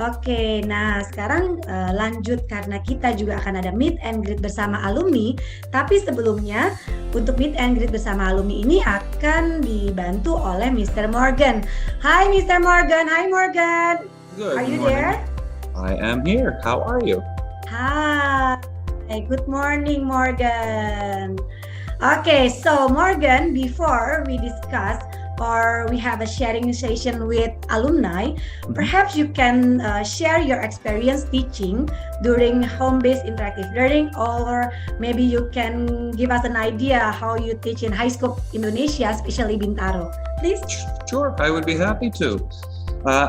Oke, nah sekarang lanjut karena kita juga akan ada meet and greet bersama alumni. Tapi sebelumnya untuk meet and greet bersama alumni ini akan dibantu oleh Mr. Morgan. Hi Mr. Morgan, hi Morgan. Good Are you morning. there? I am here. How are you? Hi, good morning Morgan. Okay, so Morgan, before we discuss or we have a sharing session with alumni, perhaps you can share your experience teaching during home-based interactive learning, or maybe you can give us an idea how you teach in high school Indonesia, especially Bintaro. Please. Sure, I would be happy to.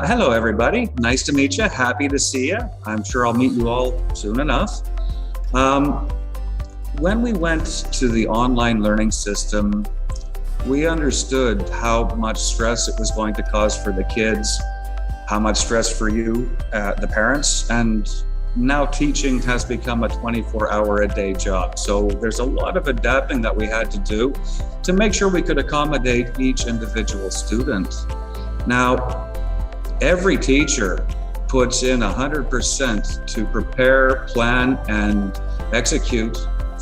Hello, everybody. Nice to meet you. Happy to see you. I'm sure I'll meet you all soon enough. When we went to the online learning system, we understood how much stress it was going to cause for the kids, how much stress for you, the parents, and now teaching has become a 24-hour-a-day job. So there's a lot of adapting that we had to do to make sure we could accommodate each individual student. Now, every teacher puts in 100% to prepare, plan, and execute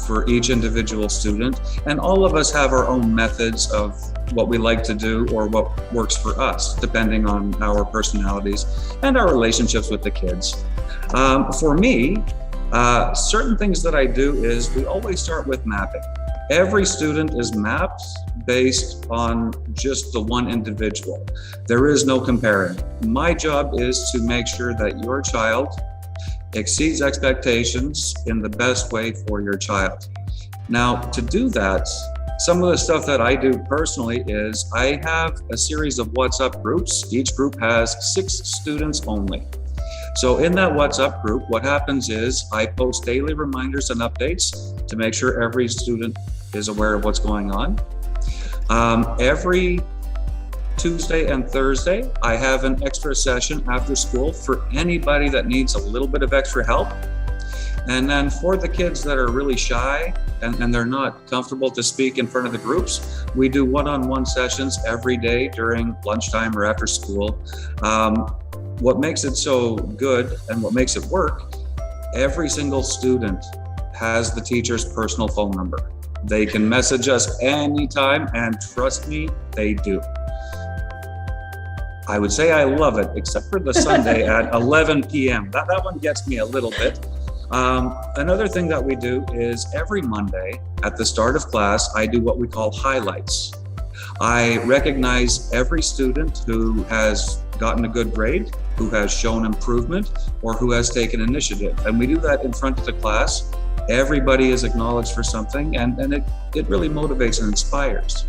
for each individual student, and all of us have our own methods of what we like to do or what works for us, depending on our personalities and our relationships with the kids. For me, certain things that I do is we always start with mapping. Every student is mapped based on just the one individual. There is no comparing. My job is to make sure that your child exceeds expectations in the best way for your child. Now, to do that, some of the stuff that I do personally is I have a series of WhatsApp groups. Each group has 6 students only. So in that WhatsApp group, what happens is I post daily reminders and updates to make sure every student is aware of what's going on. Every Tuesday and Thursday, I have an extra session after school for anybody that needs a little bit of extra help. And then for the kids that are really shy and they're not comfortable to speak in front of the groups, we do one-on-one sessions every day during lunchtime or after school. What makes it so good and what makes it work, every single student has the teacher's personal phone number. They can message us anytime, and trust me, they do. I would say I love it, except for the Sunday at 11 p.m. That one gets me a little bit. Another thing that we do is every Monday at the start of class, I do what we call highlights. I recognize every student who has gotten a good grade, who has shown improvement, or who has taken initiative. And we do that in front of the class. Everybody is acknowledged for something, and it really motivates and inspires.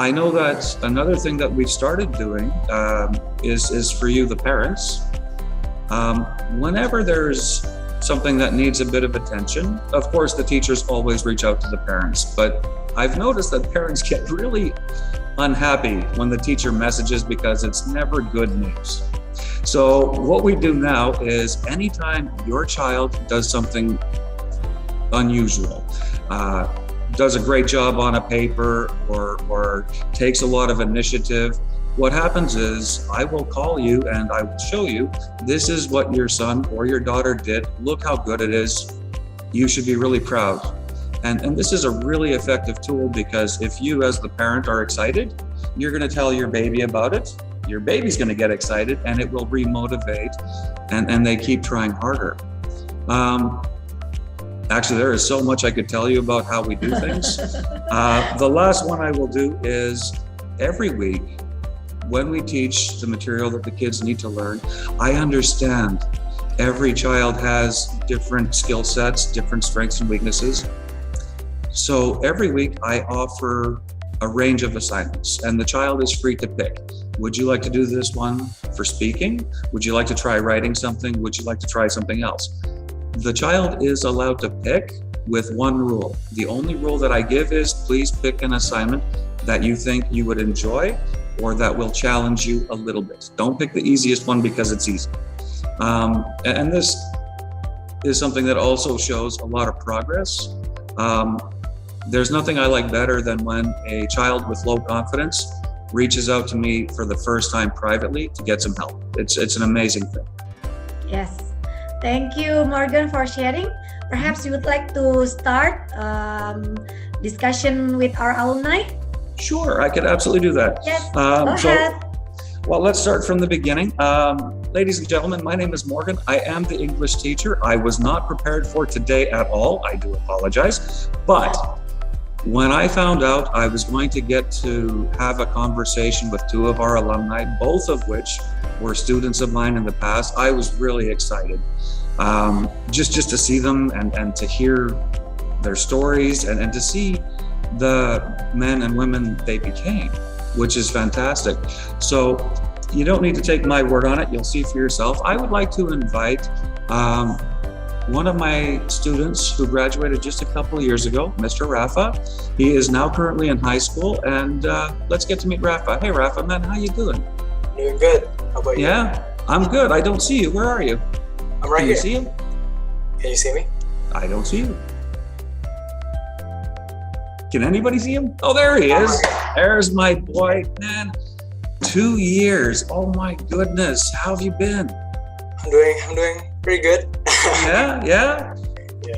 I know that another thing that we've started doing is for you, the parents. Whenever there's something that needs a bit of attention, of course, the teachers always reach out to the parents. But I've noticed that parents get really unhappy when the teacher messages because it's never good news. So what we do now is anytime your child does something unusual, does a great job on a paper or takes a lot of initiative, what happens is I will call you and I will show you, this is what your son or your daughter did. Look how good it is. You should be really proud. And this is a really effective tool because if you as the parent are excited, you're going to tell your baby about it. Your baby's going to get excited and it will re-motivate and they keep trying harder. Actually, there is so much I could tell you about how we do things. The last one I will do is every week when we teach the material that the kids need to learn, I understand every child has different skill sets, different strengths and weaknesses. So every week I offer a range of assignments and the child is free to pick. Would you like to do this one for speaking? Would you like to try writing something? Would you like to try something else? The child is allowed to pick with one rule. The only rule that I give is please pick an assignment that you think you would enjoy or that will challenge you a little bit. Don't pick the easiest one because it's easy. And this is something that also shows a lot of progress. There's nothing I like better than when a child with low confidence reaches out to me for the first time privately to get some help. It's an amazing thing. Yes. Thank you, Morgan, for sharing. Perhaps you would like to start discussion with our alumni? Sure, I could absolutely do that. Yes, go ahead. Well, let's start from the beginning. Ladies and gentlemen, my name is Morgan. I am the English teacher. I was not prepared for today at all. I do apologize. But when I found out I was going to get to have a conversation with two of our alumni, both of which were students of mine in the past, I was really excited. Just to see them and to hear their stories and to see the men and women they became, which is fantastic. So you don't need to take my word on it. You'll see for yourself. I would like to invite one of my students who graduated just a couple of years ago, Mr. Rafa. He is now currently in high school, and let's get to meet Rafa. Hey, Rafa, man, how you doing? Doing good. How about you? Yeah, I'm good. I don't see you. Where are you? I'm right Can here. you see him? Can you see me? I don't see you. Can anybody see him? Oh, there he is. There's my boy, man. 2 years. Oh my goodness. How have you been? I'm doing pretty good. Yeah.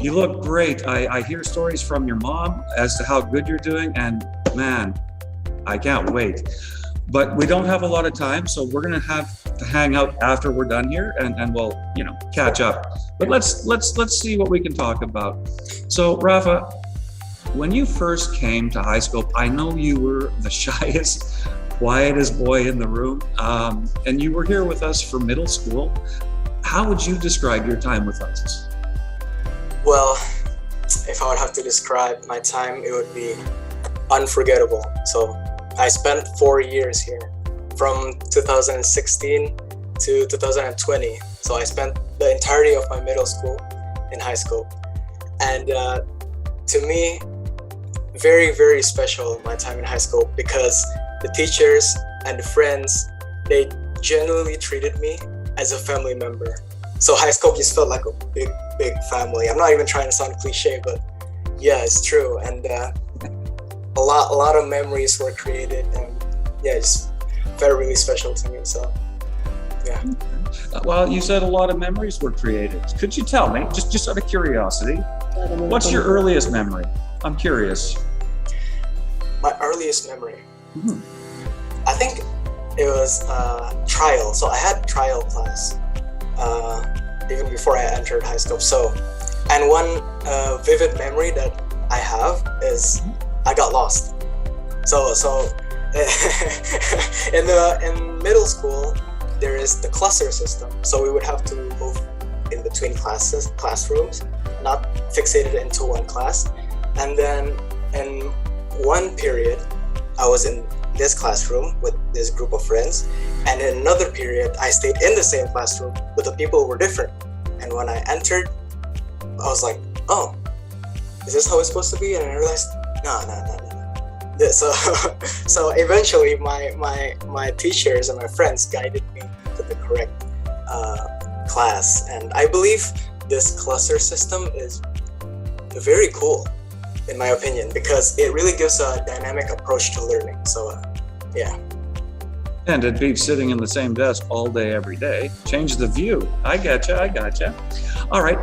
You look great. I hear stories from your mom as to how good you're doing, and man, I can't wait. But we don't have a lot of time, so we're gonna have to hang out after we're done here, and we'll, catch up. But let's see what we can talk about. So, Rafa, when you first came to high school, I know you were the shyest, quietest boy in the room, and you were here with us for middle school. How would you describe your time with us? Well, if I would have to describe my time, it would be unforgettable. So I spent 4 years here, from 2016 to 2020. So I spent the entirety of my middle school in high school. And to me, very, very special my time in high school, because the teachers and the friends, they genuinely treated me as a family member. So high school just felt like a big family. I'm not even trying to sound cliche, but yeah, it's true. And a lot of memories were created, and yeah, it just felt really special to me. So yeah. Well, you said a lot of memories were created. Could you tell me, just out of curiosity, what's your earliest memory? I'm curious. My earliest memory. Mm-hmm. I think it was trial. So I had trial class even before I entered high school. So, and one vivid memory that I have is I got lost. So in middle school there is the cluster system. So we would have to move in between classrooms, not fixated into one class. And then in one period, I was in this classroom with this group of friends, and in another period, I stayed in the same classroom, but the people were different. And when I entered, I was like, "Oh, is this how it's supposed to be?" And I realized, no. So eventually, my teachers and my friends guided me to the correct class, and I believe this cluster system is very cool, in my opinion, because it really gives a dynamic approach to learning. So yeah. And it beats sitting in the same desk all day, every day. Change the view. I gotcha. All right.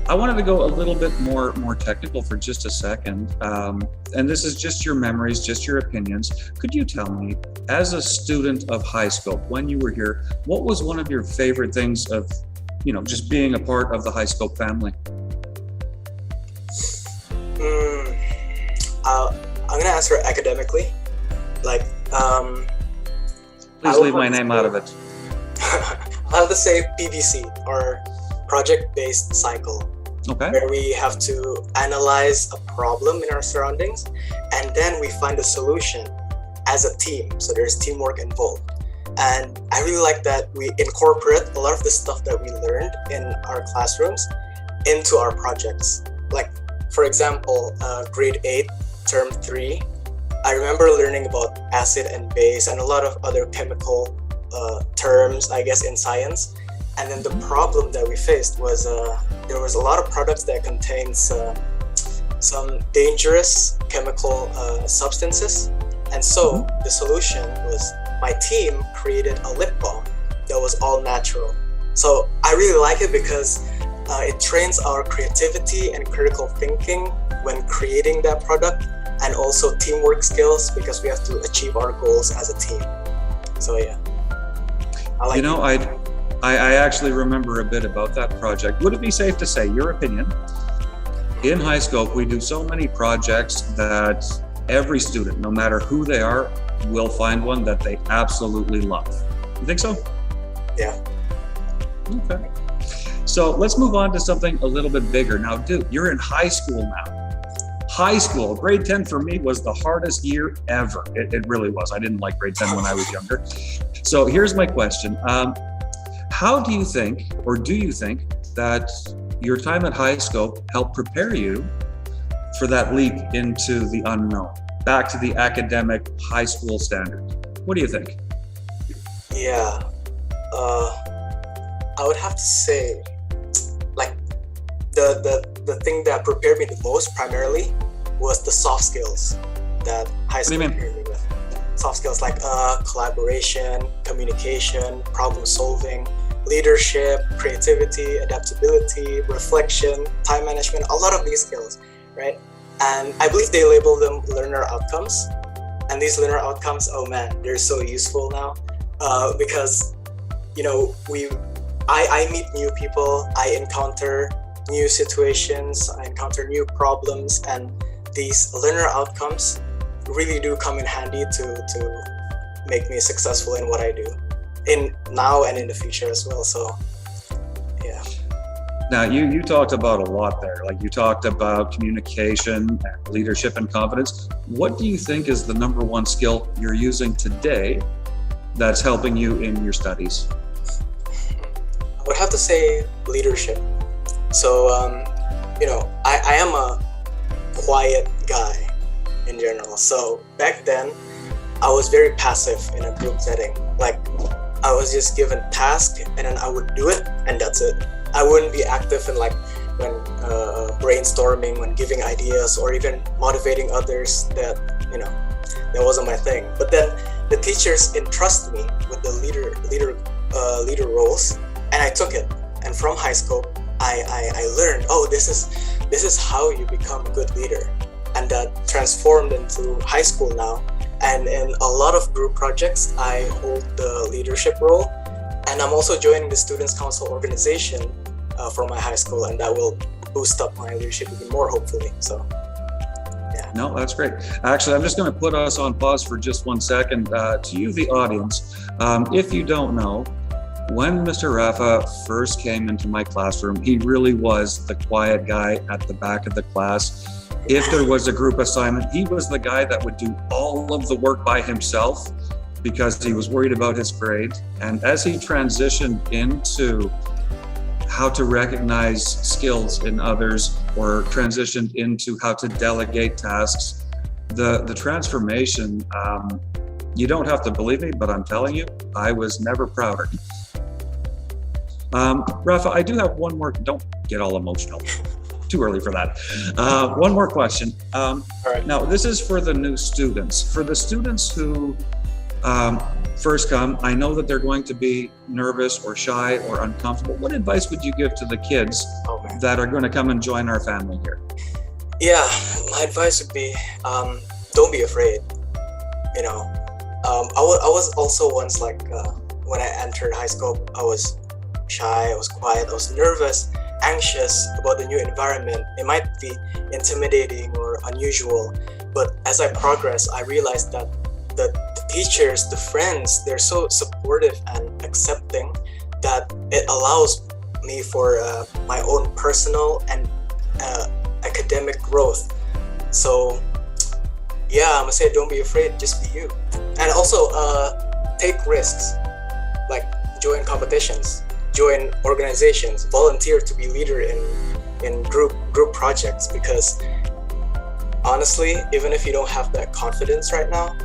I wanted to go a little bit more technical for just a second. And this is just your memories, just your opinions. Could you tell me, as a student of high school, when you were here, what was one of your favorite things of, just being a part of the high school family? I'm gonna answer academically. Please leave my name out of it. I'll have to say PBC, or project-based cycle. Okay. Where we have to analyze a problem in our surroundings, and then we find a solution as a team. So there's teamwork involved. And I really like that we incorporate a lot of the stuff that we learned in our classrooms into our projects. Like, for example, grade 8, term 3, I remember learning about acid and base and a lot of other chemical terms, I guess, in science. And then the problem that we faced was there was a lot of products that contains some dangerous chemical substances. And so the solution was my team created a lip balm that was all natural. So I really like it because it trains our creativity and critical thinking when creating that product, and also teamwork skills because we have to achieve our goals as a team. So yeah, I like I actually remember a bit about that project. Would it be safe to say, your opinion, in high school, we do so many projects that every student, no matter who they are, will find one that they absolutely love. You think so? Yeah. Okay. So let's move on to something a little bit bigger. Now, dude, you're in high school now. High school, grade 10 for me was the hardest year ever. It really was. I didn't like grade 10 when I was younger. So here's my question. How do you think, or do you think that your time at high school helped prepare you for that leap into the unknown, back to the academic high school standard? What do you think? Yeah, I would have to say, like, the thing that prepared me the most primarily was the soft skills that high school prepared me with. Soft skills like collaboration, communication, problem solving, leadership, creativity, adaptability, reflection, time management, a lot of these skills, right? And I believe they label them learner outcomes. And these learner outcomes, oh man, they're so useful now because, you know, I meet new people, I encounter new situations, I encounter new problems, and these learner outcomes really do come in handy to make me successful in what I do, in now and in the future as well. So yeah. Now you talked about a lot there. Like, you talked about communication and leadership and confidence. What do you think is the number one skill you're using today that's helping you in your studies? I would have to say leadership. So you know, I am a quiet guy in general. So back then I was very passive in a group setting. Like, I was just given task and then I would do it and that's it. I wouldn't be active in, like, when brainstorming, when giving ideas, or even motivating others. That, you know, that wasn't my thing. But then the teachers entrust me with the leader roles, and I took it. And from high school, I learned, oh, this is how you become a good leader, and that transformed into high school now. And in a lot of group projects, I hold the leadership role, and I'm also joining the Students' Council organization from my high school, and that will boost up my leadership even more, hopefully. So, yeah. No, that's great. Actually, I'm just going to put us on pause for just 1 second. To you, the audience, if you don't know, when Mr. Rafa first came into my classroom, he really was the quiet guy at the back of the class. If there was a group assignment, he was the guy that would do all of the work by himself because he was worried about his grade. And as he transitioned into how to recognize skills in others, or transitioned into how to delegate tasks, the transformation, you don't have to believe me, but I'm telling you, I was never prouder. Rafa, I do have one more, don't get all emotional. Too early for that. One more question. All right. Now, this is for the new students. For the students who first come, I know that they're going to be nervous or shy or uncomfortable. What advice would you give to the kids that are going to come and join our family here? Yeah, my advice would be, don't be afraid. You know, I was also once, like, when I entered high school, I was shy, I was quiet, I was nervous, anxious about the new environment. It might be intimidating or unusual, but as I progressed, I realized that the teachers, the friends, they're so supportive and accepting that it allows me for my own personal and academic growth. So yeah, I'm gonna say, don't be afraid, just be you. And also take risks, like join competitions, join organizations, volunteer to be leader in group projects, because honestly, even if you don't have that confidence right now,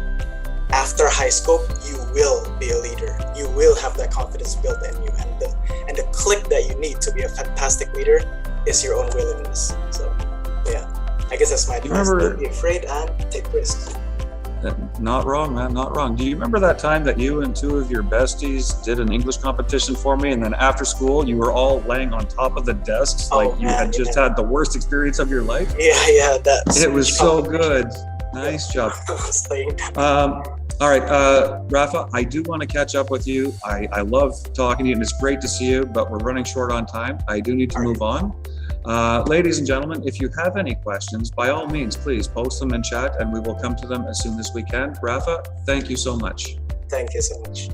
after high school, you will be a leader. You will have that confidence built in you, and the click that you need to be a fantastic leader is your own willingness. So yeah, I guess that's my advice. Don't be afraid and take risks. Not wrong, man, not wrong. Do you remember that time that you and two of your besties did an English competition for me, and then after school you were all laying on top of the desks like you had just had the worst experience of your life? Yeah, that's it was so good. Nice job. All right, Rafa, I do want to catch up with you. I love talking to you, and it's great to see you, but we're running short on time. I do need to move on. Ladies and gentlemen, if you have any questions, by all means, please post them in chat and we will come to them as soon as we can. Rafa, thank you so much. Thank you so much.